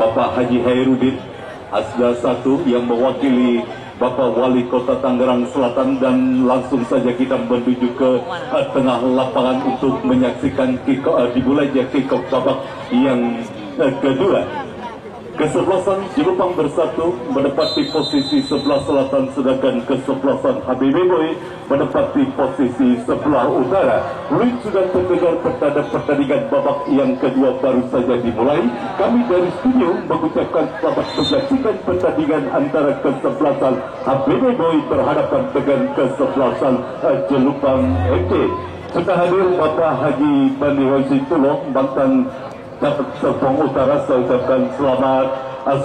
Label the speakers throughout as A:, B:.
A: Bapak Haji Hairudin Asda 1 yang mewakili Bapak Wali Kota Tangerang Selatan, dan langsung saja kita menuju ke tengah lapangan untuk menyaksikan dimulainya kick-off babak yang kedua. Kesebelasan Jelupang Bersatu menempati posisi sebelah selatan, sedangkan kesebelasan HBB Boy menempati posisi sebelah utara. Ring sudah terdengar pertandingan babak yang kedua baru saja dimulai. Kami dari studio mengucapkan selamat menyaksikan pertandingan antara kesebelasan HBB Boy berhadapan dengan kesebelasan Jelupang FC. Sudah hadir Bapak Haji Bani Hoisi Tuloh, mantan Serpong Utara. Saya ucapkan selamat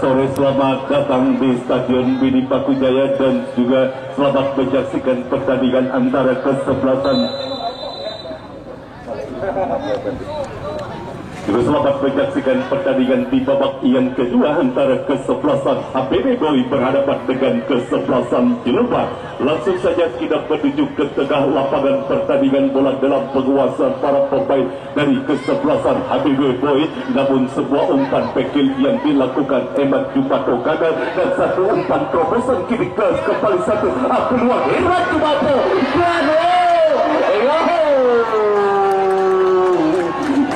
A: sore, selamat datang di Stadion Bini Pakujaya, dan juga selamat menyaksikan pertandingan antara kesebelasan. Juga selamat menyaksikan pertandingan di babak yang kedua antara kesebelasan HBB Boy berhadapan dengan kesebelasan Jelupang. Langsung saja kita menuju ke tengah lapangan pertandingan bola dalam penguasaan para pemain dari kesebelasan HBB Boy. Namun sebuah umpan pekil yang dilakukan Eman Jumato gagal, dan satu umpan terobosan kiri kelas kembali satu peluang Eman Jumato.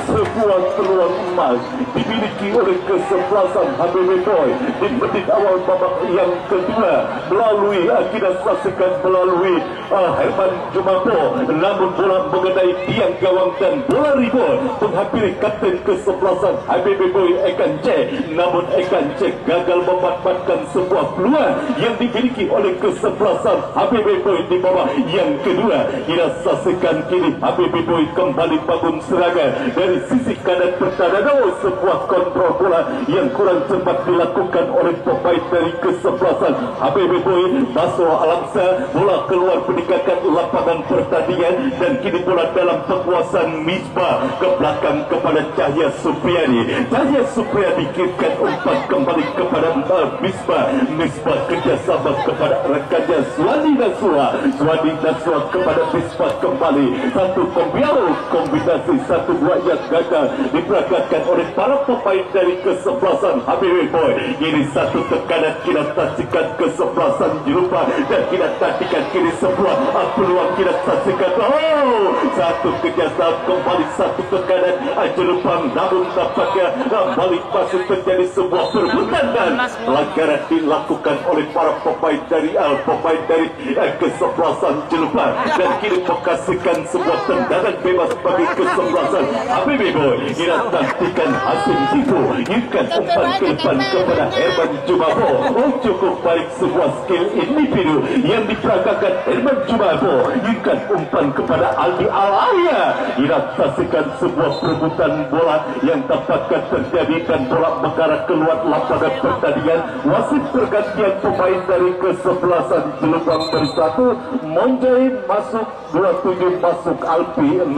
A: Sebuah peluang emas dimiliki oleh kesebelasan HBB Boy di menit awal babak yang kedua melalui kita saksikan melalui Herman Jumato, namun bola mengenai tiang gawang dan bola rebound menghampiri kapten kesebelasan HBB Boy Ekan C, namun Ekan C gagal memanfaatkan sebuah peluang yang dimiliki oleh kesebelasan HBB Boy di babak yang kedua. Kita saksikan kini HBB Boy kembali bangun serangan dari sisi kanan pertahanan. Sebuah kontrol bola yang kurang cepat dilakukan oleh pemain dari kesebelasan HBB Boy. Masuk Alamsa, bola keluar meninggalkan lapangan pertandingan, dan kini bola dalam penguasaan Misbah ke belakang kepada Cahya Supriyadi. Cahya Supriyadi kirimkan umpan kembali kepada Misbah. Misbah kerjasama kepada rekannya Suwadi Nasua. Suwadi Nasua kepada Misbah kembali. Satu kombinasi 1-2 yang gagal diperagakan oleh para pemain dari kesebelasan HBB Boy. Ini satu tekanan kita saksikan kesebelasan Jelupang, dan kita saksikan kini sebuah peluang kita saksikan. Satu kerjasama kembali, satu tekanan Jelupang, namun tampaknya balik masih terjadi sebuah perebutan, dan pelanggaran dilakukan oleh para pemain dari kesebelasan Jelupang, dan kini menghasilkan sebuah tendangan bebas bagi kesebelasan HBB Boy. Kita saksikan Hasim Zico ikan umpan ke depan kepada Herman Jumato. Cukup baik sebuah skill individu yang diperagakan Herman Jumato. Ikan umpan kepada Aldi Alaya. Kita saksikan sebuah perebutan bola yang tampaknya terjadi, dan bola mengarah keluar lapangan pertandingan. Wasit pergantian pemain dari kesebelasan Jelupang Bersatu. Monjain masuk 27, masuk Alpi 16.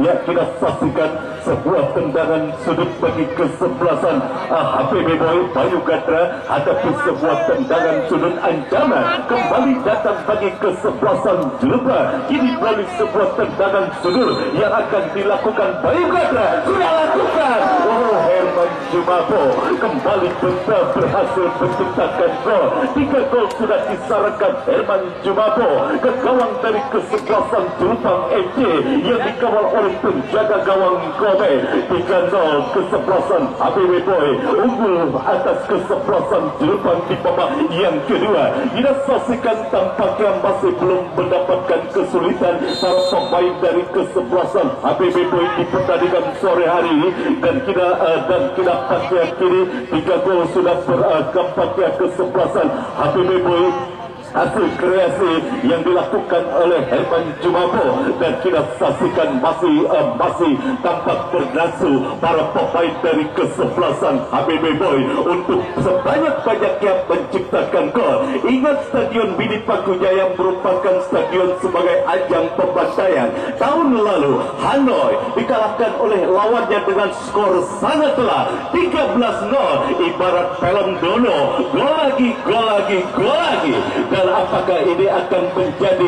A: Ya, kita saksikan sebuah tendangan sudut bagi kesebelasan HBB Boy. Bayu Gatra hadapi sebuah tendangan sudut ancaman kembali datang bagi kesebelasan Jelupang. Kini melalui sebuah tendangan sudut yang akan dilakukan Bayu Gatra. Sudah lakukan. Herman Jumato kembali berhasil menciptakan gol. 3 gol sudah disarankan Herman Jumato ke gawang dari kesebelasan Jelupang FC yang dikawal oleh penjaga gawang Kobe. 3-0 kesebelasan HBB Boy unggul atas kesebelasan Jelupang di babak yang kedua. Kita saksikan tampaknya masih belum mendapatkan kesulitan para pemain dari kesebelasan HBB Boy di pertandingan sore hari ini, dan kita pakai kiri 3 gol sudah berkampaknya kesebelasan HBB Boy. Hasil kreasi yang dilakukan oleh Herman Jumato, dan kita saksikan masih tampak bernafsu para pemain dari kesebelasan HBB Boy untuk sebanyak-banyaknya menciptakan gol. Ingat Stadion Bini Pakujaya merupakan stadion sebagai ajang pembantaian. Tahun lalu Hanoi dikalahkan oleh lawannya dengan skor sangat telak 13-0, ibarat film Dono, gol lagi. Dan dan apakah ini akan menjadi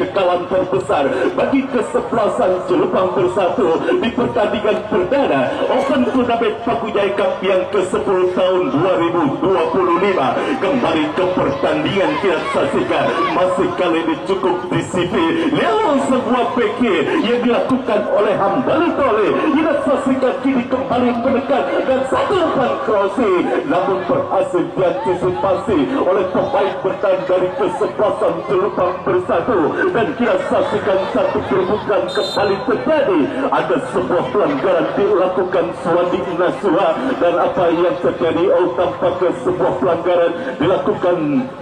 A: kekalahan terbesar bagi kesebelasan Jelupang Bersatu di pertandingan perdana Open Turnamen Pakujai Cup yang ke-10 tahun 2025. Kembali ke pertandingan kita saksikan, masih kali ini cukup disiplin. Lewat sebuah PK yang dilakukan oleh Hamdani Tole, kita saksikan kini kembali menekan dan satu umpan crossing, namun berhasil diantisipasi oleh pemain bertahan dari kesebelasan Jelupang Bersatu. Dan kita saksikan satu perebutan kembali terjadi, ada sebuah pelanggaran dilakukan Suwandi Nasua. Dan apa yang terjadi? Tampaknya sebuah pelanggaran dilakukan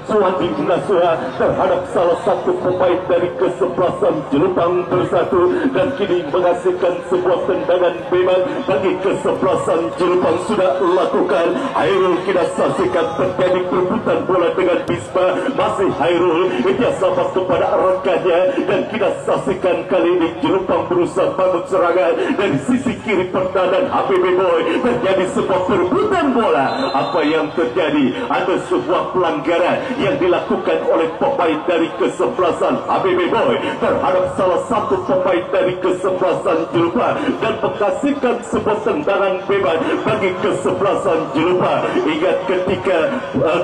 A: Suwandi Nasua terhadap salah satu pemain dari kesebelasan Jelupang Bersatu, dan kini menghasilkan sebuah tendangan bebas bagi kesebelasan Jelupang. Sudah lakukan Hairul, kita saksikan terjadi perebutan bola dengan Bisma. Masih Hairul, dia sahabat kepada rekannya, dan kita saksikan kali ini Jelupang berusaha bangun serangan dari sisi kiri pertahanan HBB Boy. Terjadi sebuah perebutan bola. Apa yang terjadi? Ada sebuah pelanggaran yang dilakukan oleh pemain dari kesebelasan HBB Boy terhadap salah satu pemain dari kesebelasan Jelupang, dan menghasilkan sebuah tendangan bebas bagi kesebelasan Jelupang. Ingat, ketika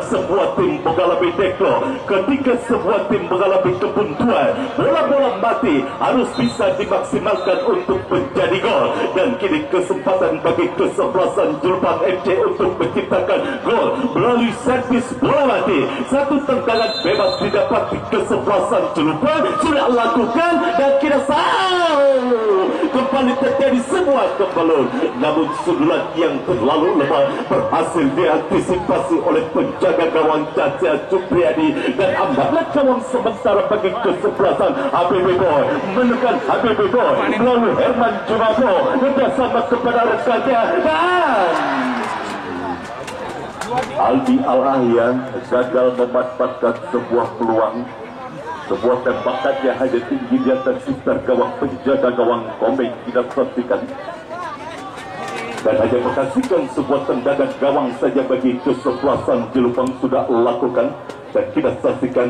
A: sebuah tim mengalami deklo, ketika sebuah tim mengalami kebuntuan, bola-bola mati harus bisa dimaksimalkan untuk menjadi gol. Dan kini kesempatan bagi kesebelasan Jelupang FC untuk menciptakan gol melalui servis bola mati. Satu tendangan bebas didapat di kesebelasan Jelupang sudah lakukan, dan kita kembali terjadi semua kebelun, namun sundulan yang terlalu lemah berhasil diantisipasi oleh penjaga gawang Caca Cupriadi, dan ambalan gawang sementara bagi kesebelasan HBB Boy. Menekan HBB Boy melalui Herman Jumabo bersama kepada rekannya, dan Aldi Al-Ahya gagal memanfaatkan sebuah peluang. Sebuah tembakan yang hanya tinggi di atas sekitar gawang penjaga gawang Komeng tidak saksikan, dan hanya menghasilkan sebuah tendangan gawang saja bagi kesebelasan Jelupang sudah lakukan. Dan kita saksikan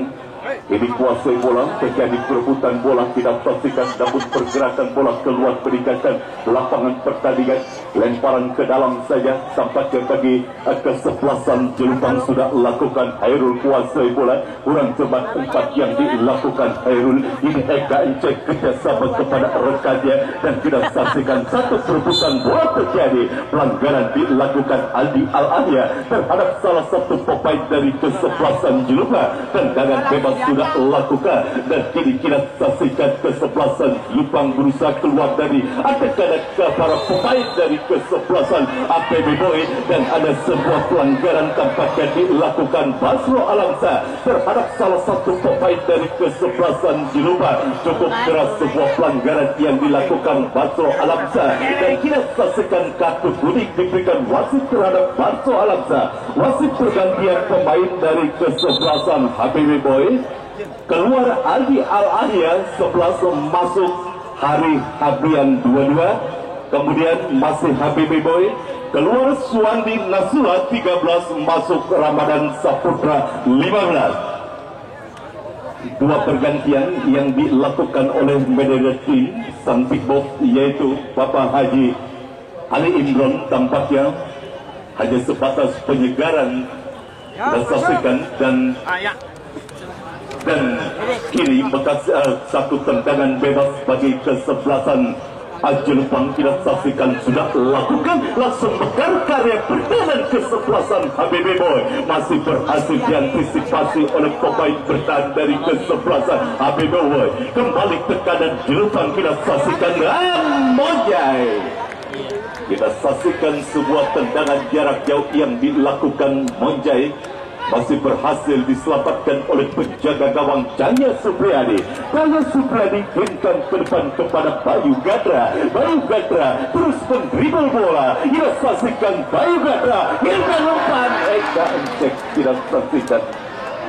A: ini kuasai bola, terjadi perebutan bola, tidak saksikan, namun pergerakan bola keluar meninggalkan lapangan pertandingan. Lemparan ke dalam saja tampaknya bagi kesebelasan Jelupang sudah lakukan. Hairul kuasai bola, kurang cepat empat yang dilakukan Hairul. Ini Eka Encek kerjasama kepada rekannya, dan kita saksikan satu perebutan bola terjadi. Pelanggaran dilakukan Aldi Al-Ahya terhadap salah satu pemain dari kesebelasan Jelupang. Tendangan bebas sudah lakukan, dan kini kita saksikan kesebelasan Jelupang berusaha keluar dari tekanan ke para pemain dari kesebelasan HBB Boy, dan ada sebuah pelanggaran tampaknya dilakukan Basro Alamsa terhadap salah satu pemain dari kesebelasan Jelupang. Cukup keras sebuah pelanggaran yang dilakukan Basro Alamsa, dan kita saksikan kartu kuning diberikan wasit terhadap Basro Alamsa. Wasit pergantian pemain dari kesebelasan HBB Boy. Keluar Aldi Al-Ahya 11, masuk Hari Habrian 22. Kemudian masih HBB Boy. Keluar Suwandi Nasua 13, masuk Ramadan Saputra 15. Dua pergantian yang dilakukan oleh manajer tim sang big boss, yaitu Bapak Haji Ali Imron, tampaknya hanya sebatas penyegaran dan saksikan, dan kini bekas satu tendangan bebas bagi kesebelasan Jelupang kita saksikan sudah lakukan langsung bekar karya pertahanan kesebelasan HBB Boy. Masih berhasil diantisipasi oleh pemain bertahan dari kesebelasan HBB Boy. Kembali tekanan Jelupang kita saksikan, dan Monjay. Kita saksikan sebuah tendangan jarak jauh yang dilakukan Monjay, masih berhasil diselamatkan oleh penjaga gawang Jaya Supriyadi. Jaya Supriyadi kirimkan ke depan kepada Bayu Gadra. Bayu Gadra terus mendribble bola. Kita saksikan Bayu Gadra kirimkan umpan. Eka Encek tidak saksikan,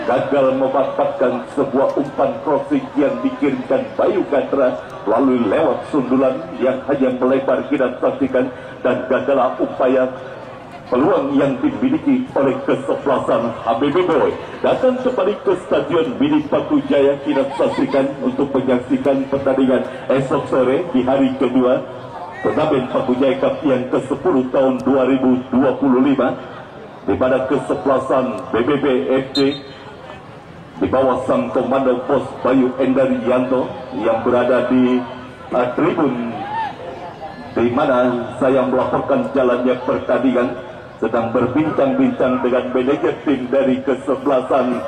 A: gagal memanfaatkan sebuah umpan crossing yang dikirimkan Bayu Gadra lalu lewat sundulan yang hanya melebar. Kita saksikan, dan gagal upaya peluang yang dimiliki oleh kesebelasan HBB Boy. Datang kembali ke Stadion Mini Paku Jaya, kita saksikan untuk menyaksikan pertandingan esok sore di hari kedua turnamen Paku Jaya Cup yang ke-10 tahun 2025, di mana kesebelasan BBB FC di bawah sang komando pos Bayu Endarianto yang berada di tribun di mana saya melaporkan jalannya pertandingan, sedang berbincang-bincang dengan manajer tim dari kesebelasan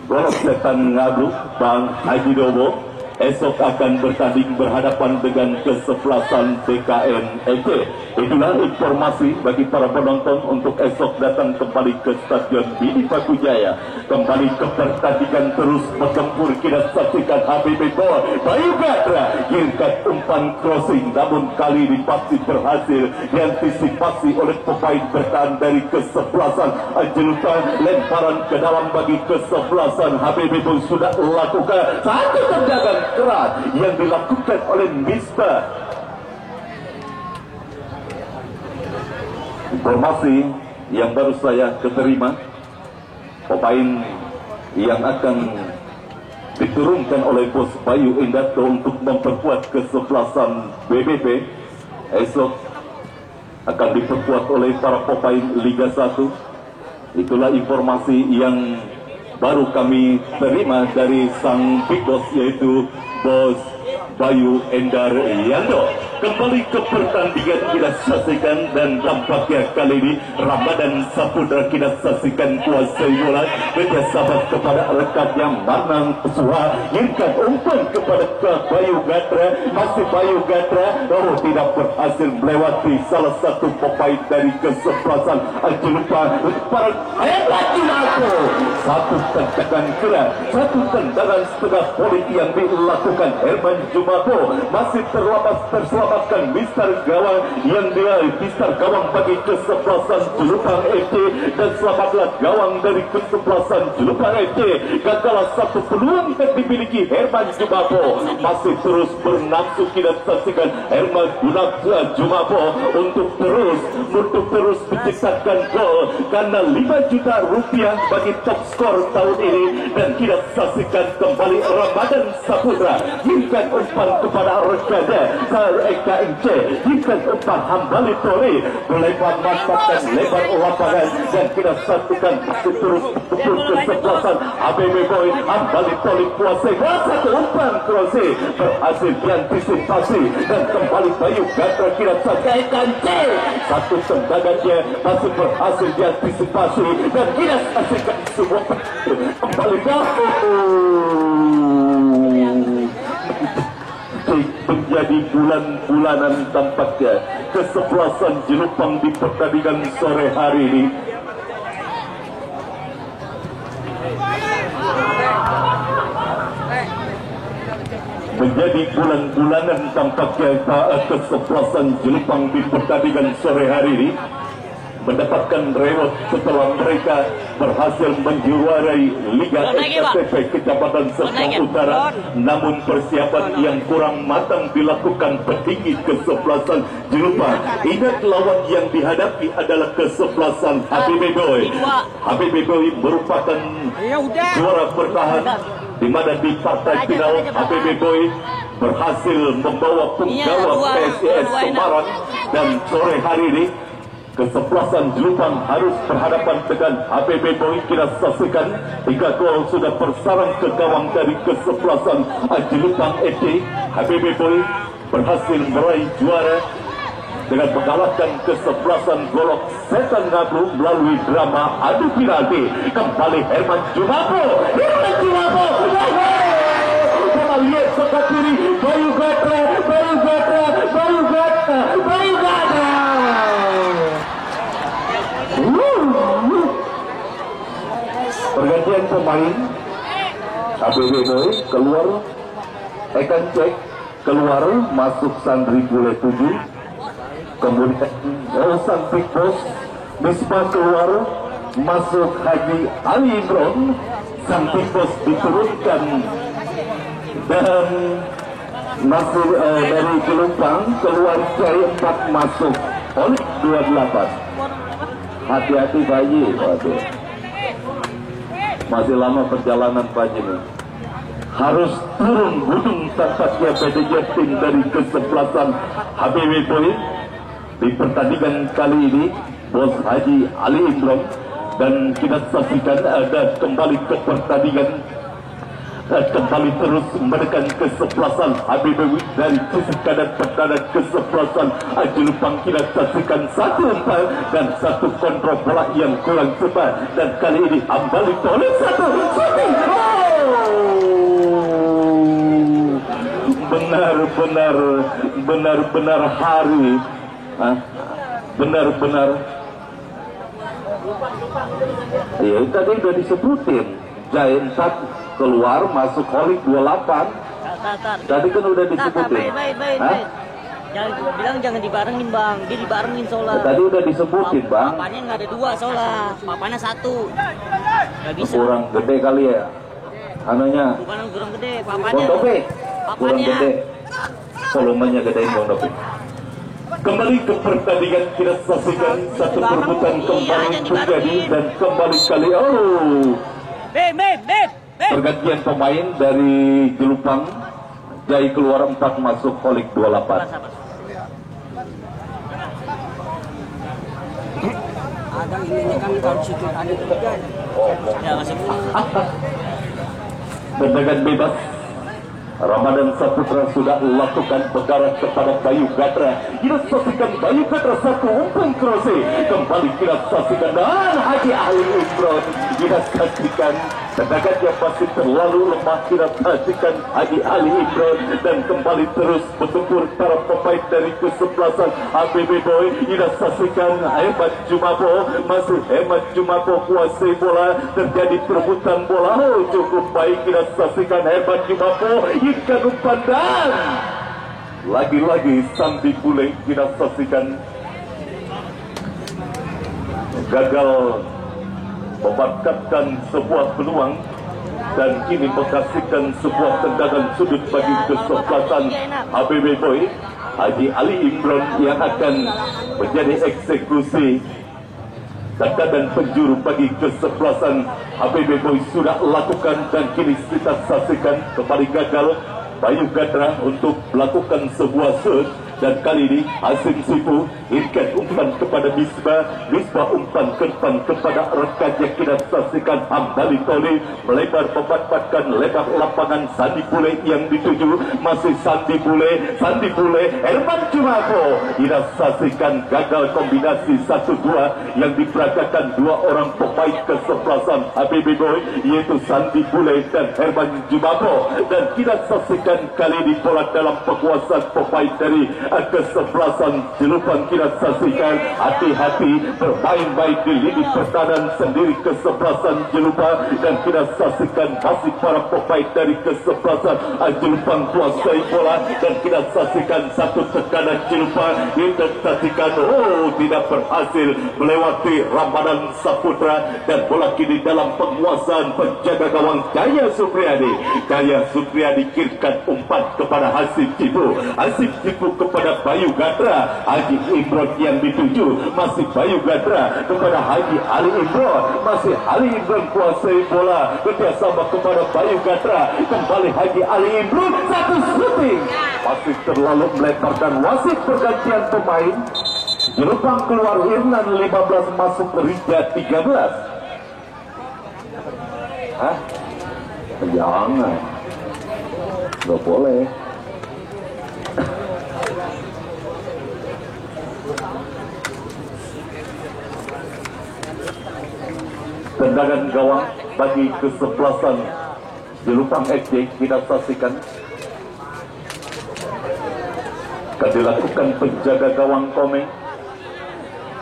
A: Golok Setan Ngablu, Bang Haji Dobo. Esok akan bertanding berhadapan dengan kesebelasan BKN EC. Itulah informasi bagi para penonton untuk esok datang kembali ke Stadion Mini Paku Jaya. Kembali ke pertandingan terus bertempur, kita saksikan HBB Boy Bayu Gatra girkat umpan crossing, namun kali ini pasti berhasil diantisipasi oleh pemain bertahan dari kesebelasan Jelupa. Lemparan ke dalam bagi kesebelasan HBB Boy sudah lakukan satu tendangan keras yang dilakukan oleh Mister. Informasi yang baru saya keterima, pemain yang akan diturunkan oleh bos Bayu Indato untuk memperkuat kesebelasan BBB esok akan diperkuat oleh para pemain Liga 1. Itulah informasi yang baru kami terima dari sang big boss, yaitu bos Bayu Endarianto. Kembali ke pertandingan kita saksikan, dan tampaknya kali ini Ramadan Saputra kita saksikan kuasai bola, bersahabat kepada rekannya Manang Suha, girkan umpan kepada Bayu Gatra, masih Bayu Gatra, tidak berhasil melewati salah satu pemain dari kesebelasan Jelupa. Hebat Junapo, satu tendangan keras, satu tendangan setengah poin yang dilakukan Herman Jumapo, masih terselamatkan Mister Gawang yang dia Mister Gawang bagi kesebelasan Jelupang FC, dan selamatlah gawang dari kesebelasan Jelupang FC. Gagal satu peluang yang dimiliki Herman Jumapo, masih terus bernafsu kita saksikan Herman Jumapo untuk terus menciptakan gol, karena 5 juta rupiah bagi top skor tahun ini. Dan kita saksikan kembali Ramadan Saputra girkan umpan kepada rekannya KNC, girkan umpan Hambali Tori melebar manfaatkan lebar lapangan, dan kita saksikan terus kesebelasan HBB Boy Hambali Tori kuasai satu umpan crossing berhasil diantisipasi, dan kembali Bayu Gatra kita saksikan satu tendangannya masih berhasil diantisipasi, dan kita saksikan semua kembali menjadi bulan-bulanan tampaknya kesebelasan Jelupang di pertandingan sore hari ini. Menjadi bulan-bulanan tampaknya kesebelasan Jelupang di pertandingan sore hari ini, mendapatkan reward setelah mereka berhasil menjuarai Liga SKTP Kecamatan Serpong Utara. Namun persiapan yang kurang matang dilakukan petinggi kesebelasan Jelupang. Ingat, lawan yang dihadapi adalah kesebelasan HBB Boy. HBB Boy merupakan juara bertahan, di mana di partai final HBB Boy berhasil membawa penggawa PSIS Semarang, dan sore hari ini kesebelasan Jelupang harus berhadapan dengan HBB Boy. Kita saksikan 3 gol sudah bersarang ke gawang dari kesebelasan Jelupang FC. HBB Boy berhasil meraih juara dengan mengalahkan kesebelasan Golok Setan Ngablu melalui drama adu penalti. Kembali Herman Jumapo, kita lihat sekat kiri Bayu Gatra. Pergantian pemain, HBB Boy keluar, Ekan Cek keluar, masuk Sandri Bule 7, kemudian sang Big Boss Misbah keluar, masuk Haji Ali Imron. Sang Big Boss diturunkan, dan masuk dari Jelupang keluar Cai 4, masuk oleh 28. Hati-hati bayi. Waduh. Masih lama perjalanan pagi ini. Harus turun gunung tampaknya PDJ tim dari kesebelasan HBW Boy. Di pertandingan kali ini Bos Haji Ali Imron, dan kita saksikan ada kembali ke pertandingan, kembali terus menekan kesebelasan HBW dari sisi kanan pertahanan kesebelasan Jelupang. Kita saksikan satu umpan dan satu kontrol bola yang kurang cepat, dan kali ini kembali oleh satu shooting. Benar-benar hari, benar-benar. Ya tadi udah disebutin, Giant Sat keluar masuk Holik 28. Tadi kan udah disebutin.
B: Baik. Jangan bilang dibarengin bang, dia dibarengin soalnya.
A: Tadi udah disebutin bang.
B: Papanya nggak ada dua soalnya, papanya satu. Nggak bisa.
A: Kurang gede kali ya, anunya.
B: Bukan kurang gede, papanya.
A: Kurang gede. Volumenya gedein Bang Dopi. Kembali ke pertandingan, kita saksikan satu perebutan kembali terjadi, dan kembali kali pergantian pemain dari Jelupang. Jai keluar 4 masuk Holik 28.
B: Ada ini kan kalau situ ada juga. Ya masuk.
A: Tendangan bebas. Ramadan Saputra sudah lakukan berdarah kepada Bayu Gatra. Kita saksikan Bayu Gatra satu umpan krose. Kembali kita saksikan, dan Haji Ali Imron. Kita saksikan tendangan yang masih terlalu lemah. Kita saksikan Haji Ali Imron, dan kembali terus bertempur para pemain dari kesebelasan HBW Boy. Kita saksikan Hemat Jumapo, masih Hemat Jumapo kuasai bola. Terjadi perebutan bola. Cukup baik, kita saksikan Hemat Jumapo ikan umpan, dan lagi-lagi Sandi Bule kita saksikan gagal memanfaatkan sebuah peluang, dan kini menghasilkan sebuah tendangan sudut bagi kesebelasan HBW Boy. Haji Ali Imron yang akan menjadi eksekusi dan penjuru bagi kesebelasan HBW Boy sudah lakukan, dan kini kita saksikan kembali gagal Bayu Gatra untuk melakukan sebuah shoot, dan kali ini Hasim Sifu ikat umpan kepada Misbah umpan ke depan kepada rekannya. Kita saksikan Hamdali Toli melebar memanfaatkan lebar lapangan. Sandi Bule yang dituju, masih Sandi Bule Herman Jumapo. Kita saksikan gagal kombinasi 1-2 yang diperagakan dua orang pemain kesebelasan HBW Boy, yaitu Sandi Bule dan Herman Jumapo, dan kita saksikan kali ini bola dalam penguasaan pemain dari kesebelasan Jelupang. Kita saksikan hati-hati bermain baik di lini pertahanan sendiri kesebelasan Jelupang, dan kita saksikan masih para pemain dari kesebelasan Jelupang kuasai bola, dan kita saksikan satu tekanan Jelupang. Kita saksikan tidak berhasil melewati Ramadan Saputra, dan bola kini dalam penguasaan penjaga gawang Jaya Supriyadi kirimkan umpan kepada Hasim Tipu kepada Bayu Gatra. Haji Imron yang dituju, masih Bayu Gatra kepada Haji Ali Imron, masih Ali Imron kuasai bola, kerjasama kepada Bayu Gatra. Kembali Haji Ali Imron, satu shooting masih terlalu melebar, dan wasit pergantian pemain. Jelupang keluar Irnan 15 masuk Rija 13. Jangan, nggak boleh. Tendangan gawang bagi kesebelasan Jelupang FC kita saksikan. Akan dilakukan penjaga gawang Komeng.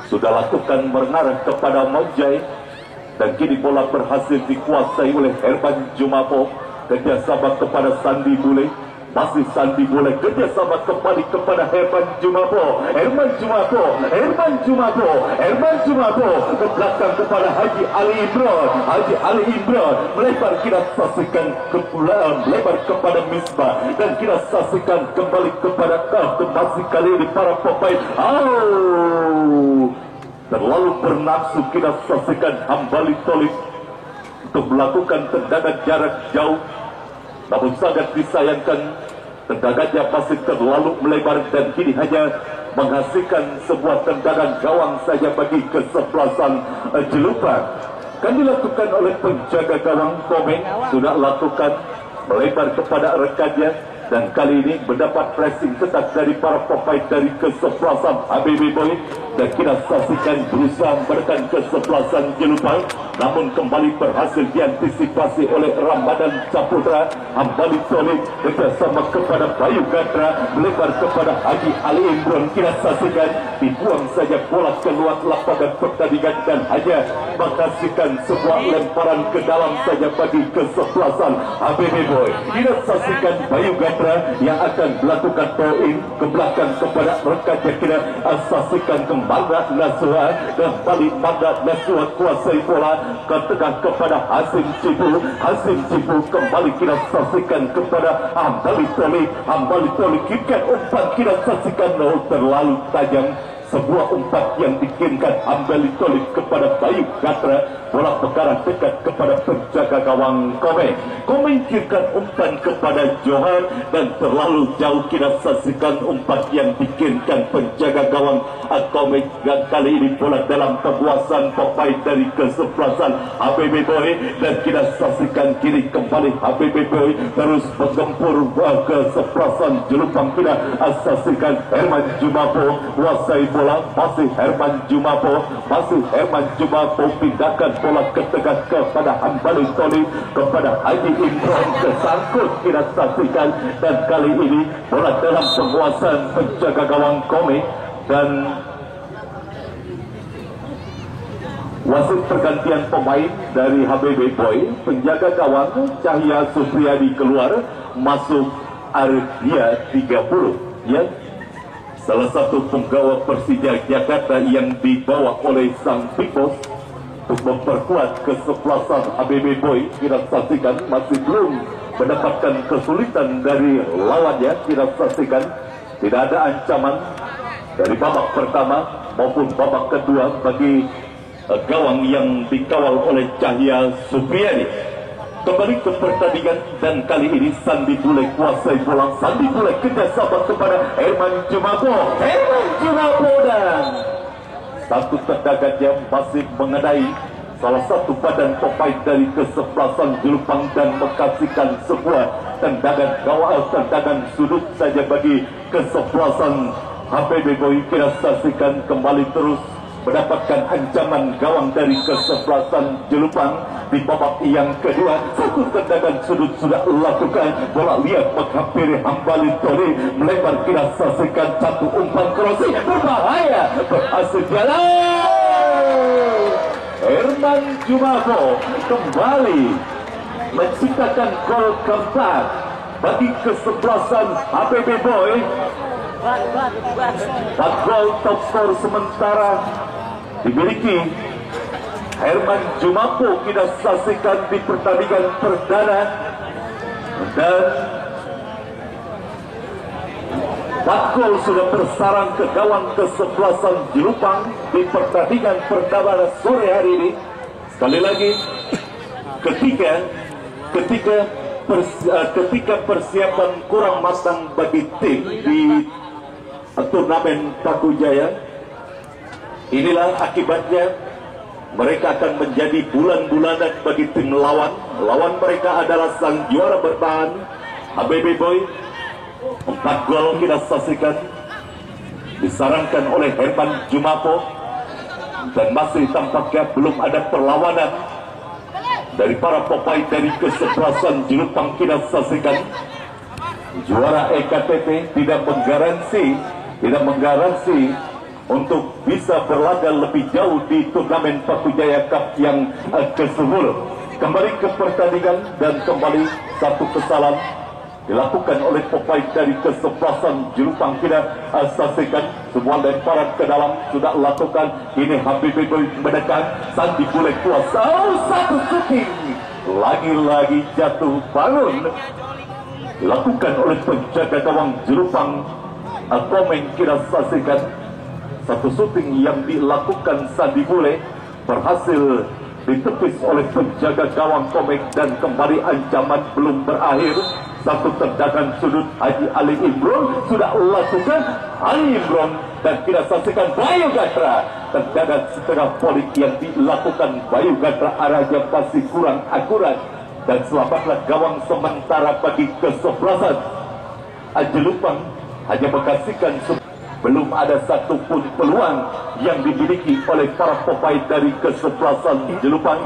A: Sudah lakukan mengarah kepada Monjai, dan kini bola berhasil dikuasai oleh Herman Jumapo. Kerjasama kepada Sandi Bule, masih Sandi Bule kerjasama kembali kepada Herman Jumapo ke belakang kepada Haji Ali Imron melebar. Kita saksikan melebar kepada Misbah, dan kita saksikan kembali kepada masih kali ini para pemain terlalu bernafsu kita saksikan Hambali Tolib untuk melakukan tendangan jarak jauh, namun sangat disayangkan tendangannya masih terlalu melebar dan kini hanya menghasilkan sebuah tendangan gawang saja bagi kesebelasan Jelupang. Kan dilakukan oleh penjaga gawang Komeng, sudah lakukan melebar kepada rekannya, dan kali ini mendapat pressing ketat dari para pemain dari kesebelasan HBB Boy, dan kita saksikan berusaha menekan kesebelasan Jelupang, namun kembali berhasil diantisipasi oleh Ramadan Saputra. Hambali Tolib bersama kepada Bayu Gandra melebar kepada Haji Ali Imron. Kita saksikan dibuang saja bola keluar lapangan pertandingan dan hanya menghasilkan sebuah lemparan ke dalam saja bagi kesebelasan HBB Boy. Kita saksikan Bayu Gandra yang akan melakukan throw in ke belakang kepada rekannya. Kita saksikan ke Mangga Nasua, dan balik Mangga Nasua kuasai bola ke tengah kepada Hasim Cipu. Hasim Cipu kembali kita saksikan kepada Hambali Tolib. Hambali Tolib kickkan umpan, kita saksikan terlalu tajam. Sebuah umpan yang dikirimkan Hambali Tolib kepada Bayu Gandra, bola mengarah dekat kepada penjaga gawang Komeng. Komeng kirimkan umpan kepada Johan, dan terlalu jauh kita saksikan umpan yang dikirimkan penjaga gawang Komeng. Dan kali ini bola dalam penguasaan pemain dari kesebelasan HBB Boy, dan kita saksikan kini kembali HBB Boy terus menggempur kesebelasan Jelupang. Kita saksikan Herman Jumapo kuasai bola, masih Herman Jumapo, pindahkan bola ke tengah kepada Hambali Tolib, kepada Haji Imron, kesangkut kita saksikan, dan kali ini bola dalam penguasaan penjaga gawang Komeng. Dan wasit pergantian pemain dari HBB Boy, penjaga gawang Cahya Supriyadi keluar, masuk Ardia 30, ya, salah satu penggawa Persija Jakarta yang dibawa oleh sang Big Boss untuk memperkuat kesebelasan HBB Boy. Kita saksikan masih belum mendapatkan kesulitan dari lawannya. Kita saksikan tidak ada ancaman dari babak pertama maupun babak kedua bagi gawang yang dikawal oleh Cahya Supriyadi. Kembali ke pertandingan, dan kali ini Sandi Bule kuasai bola. Sandi Bule kerjasama kepada Herman Jumapo. Dan satu tendangannya masih mengenai salah satu badan pemain dari kesebelasan Jelupang dan menghasilkan sebuah tendangan gawang, tendangan sudut saja bagi kesebelasan HBB Boy. Kita saksikan kembali terus mendapatkan ancaman gawang dari kesebelasan Jelupang di babak yang kedua. Satu tendangan sudut sudah lakukan, bola lihat menghampiri Hambali Tolib, melebar. Kita saksikan satu umpan crossing berbahaya, berhasil jalan. Herman Jumapo kembali menciptakan gol keempat bagi kesebelasan HBB Boy. 4 gol top skor sementara dimiliki Herman Jumapo. Kita saksikan di pertandingan perdana, dan 4 gol sudah bersarang ke gawang kesebelasan Jelupang di pertandingan perdana sore hari ini. Sekali lagi, ketika persiapan kurang matang bagi tim di turnamen Paku Jaya, inilah akibatnya. Mereka akan menjadi bulan-bulanan bagi tim lawan. Lawan mereka adalah sang juara bertahan HBB Boy. 4 gol kita saksikan disarankan oleh Herman Jumapo, dan masih tampaknya belum ada perlawanan dari para pemain dari kesebelasan Jelupang. Kita saksikan juara EKTT tidak menggaransi untuk bisa berlaga lebih jauh di turnamen Paku Jaya Cup yang ke-10. Kembali ke pertandingan, dan kembali satu kesalahan dilakukan oleh pemain dari kesebelasan Jelupang. Kita saksikan sebuah lemparan ke dalam sudah lakukan. Ini HBB Boy mendekat, Sandi Bule kuasa. Satu shooting lagi-lagi jatuh bangun dilakukan oleh penjaga gawang Jelupang Komeng. Kita saksikan Satu syuting yang dilakukan Sandi Bule berhasil ditepis oleh penjaga gawang Komeng dan kembali ancaman belum berakhir. Satu tendangan sudut Haji Ali Imron sudah lakukan Ali Imron dan kita saksikan Bayu Gatra. Tendangan setengah polik yang dilakukan Bayu Gatra arahnya masih kurang akurat dan selamatlah gawang sementara bagi kesebelasan. Jelupang hanya mengasihkan belum ada satupun peluang yang dimiliki oleh para pemain dari kesebelasan Jelupang,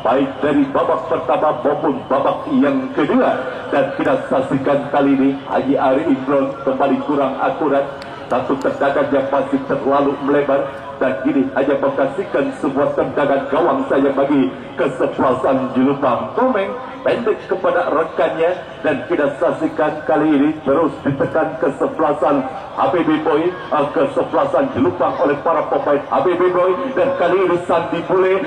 A: baik dari babak pertama maupun babak yang kedua. Dan kita saksikan kali ini Haji Ari Imron kembali kurang akurat. Satu tendangan yang masih terlalu melebar dan kini hanya mengasihkan sebuah tendangan gawang saja bagi kesebelasan Jelupang. Komeng pendek kepada rekannya dan kita saksikan kali ini terus ditekan kesebelasan HBB Boy, kesebelasan Jelupang oleh para pemain HBB Boy. Dan kali ini Sandi Bule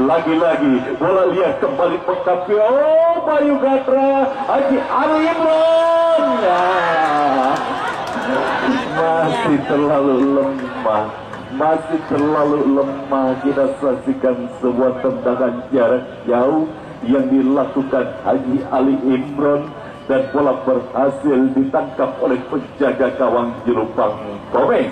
A: lagi-lagi bola liar kembali mengkapi Bayu Gatra. Haji Ali Imron masih terlalu lemah. Kita saksikan sebuah tendangan jarak jauh yang dilakukan Haji Ali Imron dan bola berhasil ditangkap oleh penjaga gawang Jelupang Komeng.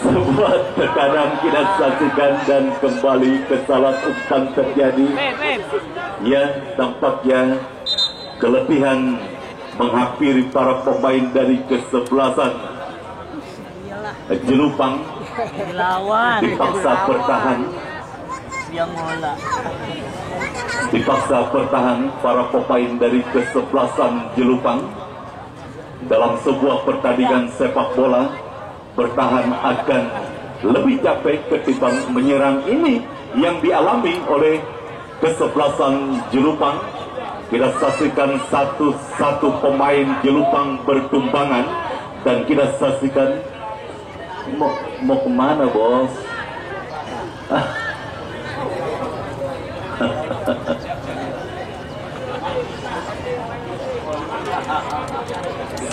A: Sebuah tekanan kita saksikan dan kembali kesalahan umpan terjadi. Ya, tampaknya kelebihan menghampiri para pemain dari kesebelasan Jelupang. Dipaksa bertahan. Dipaksa bertahan para pemain dari kesebelasan Jelupang dalam sebuah pertandingan sepak bola. Bertahan akan lebih capek ketimbang menyerang. Ini yang dialami oleh kesebelasan Jelupang. Kita saksikan satu pemain Jelupang bertumbangan dan kita saksikan mau kemana bos?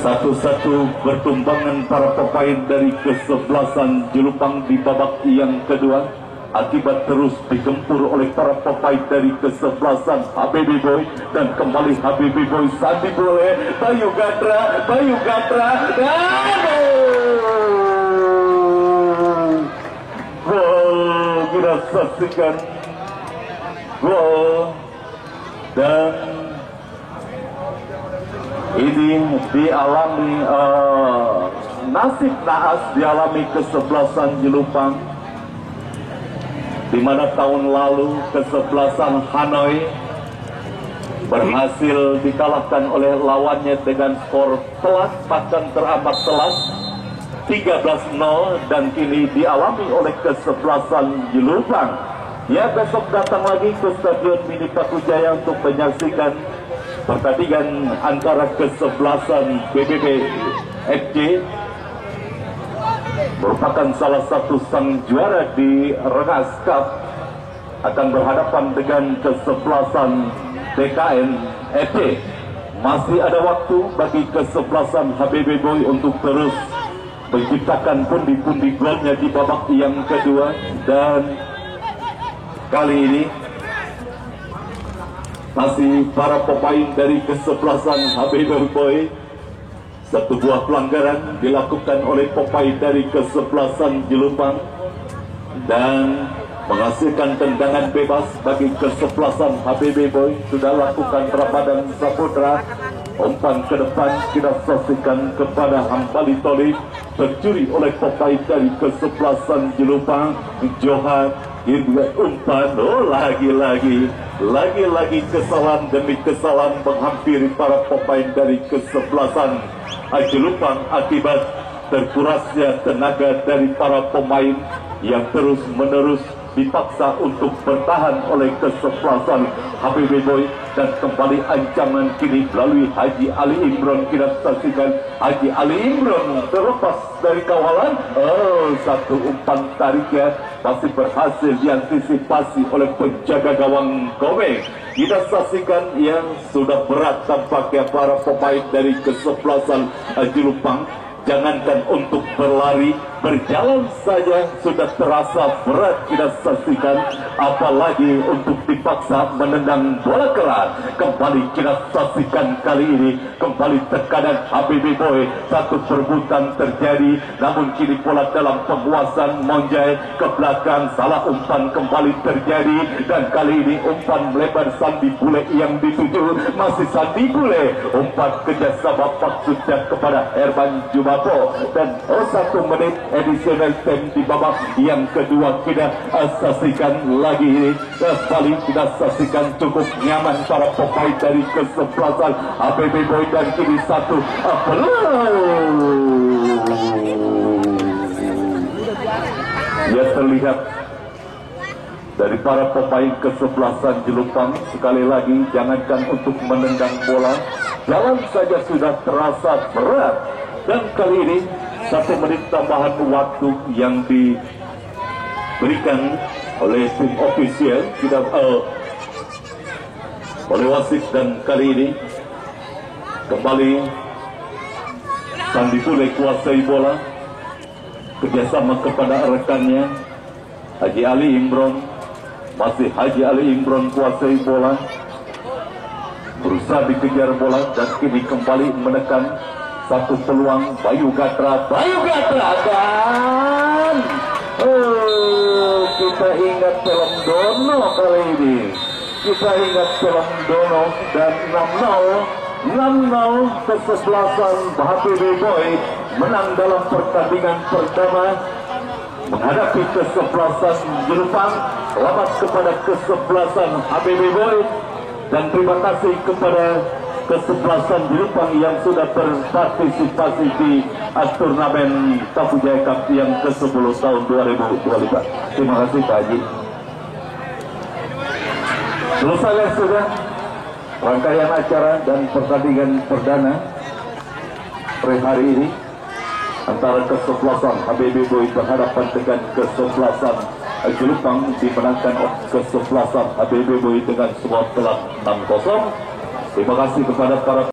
A: Satu-satu bertumbangan para pemain dari kesebelasan Jelupang di babak yang kedua akibat terus digempur oleh para pemain dari kesebelasan HBB Boy. Dan kembali HBB Boy Sandi Bule, Bayu Gatra dan gol. Kita saksikan gol dan ini dialami nasib naas dialami kesebelasan Jelupang, di mana tahun lalu kesebelasan Hanoi berhasil dikalahkan oleh lawannya dengan skor telak, bahkan teramat telak 13-0, dan kini dialami oleh kesebelasan Jelupang. Ya, besok datang lagi ke Stadion Mini Pakujaya untuk menyaksikan pertandingan antara kesebelasan BBB FC, merupakan salah satu sang juara di Rengas Cup, akan berhadapan dengan kesebelasan DKN FC. Masih ada waktu bagi kesebelasan HBB Boy untuk terus menciptakan pundi-pundi golnya di babak yang kedua. Dan kali ini masih para pemain dari kesebelasan HBB Boy. Satu buah pelanggaran dilakukan oleh pemain dari kesebelasan Jelupang dan menghasilkan tendangan bebas bagi kesebelasan HBB Boy. Sudah lakukan Ramadan Saputra. Umpan ke depan kita saksikan kepada Hambali Tolib, tercuri oleh pemain dari kesebelasan Jelupang. Johan ini umpan, lagi-lagi kesalahan demi kesalahan menghampiri para pemain dari kesebelasan Jelupang akibat terkurasnya tenaga dari para pemain yang terus-menerus dipaksa untuk bertahan oleh kesebelasan HBB Boy. Dan kembali ancaman kini melalui Haji Ali Imron. Kita saksikan Haji Ali Imron terlepas dari kawalan. Satu umpan tariknya masih berhasil diantisipasi oleh penjaga gawang Komeng. Kita saksikan yang sudah berat tampaknya para pemain dari kesebelasan Jelupang. Jangankan untuk berlari, berjalan saja sudah terasa berat kita saksikan, apalagi untuk dipaksa menendang bola keras. Kembali kita saksikan kali ini, kembali tekanan HBB Boy, satu perebutan terjadi, namun kini bola dalam penguasaan Monjai ke belakang, salah umpan kembali terjadi, dan kali ini umpan melebar Sandi Bule yang dituju, masih Sandi Bule, umpan kerjasama maksudnya kepada Herman Jumapo, dan 1 menit additional time di babak yang kedua kita saksikan lagi ini. Kembali kita saksikan cukup nyaman para pemain dari kesebelasan HBB Boy, dan kini satu ya terlihat dari para pemain kesebelasan Jelupang. Sekali lagi, jangankan untuk menendang bola, jalan saja sudah terasa berat. Dan kali ini 1 menit tambahan waktu yang diberikan oleh tim ofisial kita oleh wasit, dan kali ini kembali Sandi Bule kuasai bola, kerjasama kepada rekannya Haji Ali Imron, masih Haji Ali Imron kuasai bola, berusaha dikejar bola, dan kini kembali menekan satu peluang Bayu Gatra, dan kita ingat film Dono kali ini, kita ingat film Dono, dan 6-0 kesebelasan HBB Boy menang dalam pertandingan pertama menghadapi kesebelasan Jelupang. Selamat kepada kesebelasan HBB Boy, dan terima kasih kepada kesebelasan Jelupang yang sudah berpartisipasi di turnamen Tapu Jaya Cup yang ke-10 tahun 2025. Terima kasih Pak Haji. Selesai sudah rangkaian acara dan pertandingan perdana sore hari ini antara kesebelasan HBB Boy berhadapan dengan kesebelasan Jelupang, dimenangkan kesebelasan HBB Boy dengan skor telak 6-0. Terima kasih kepada para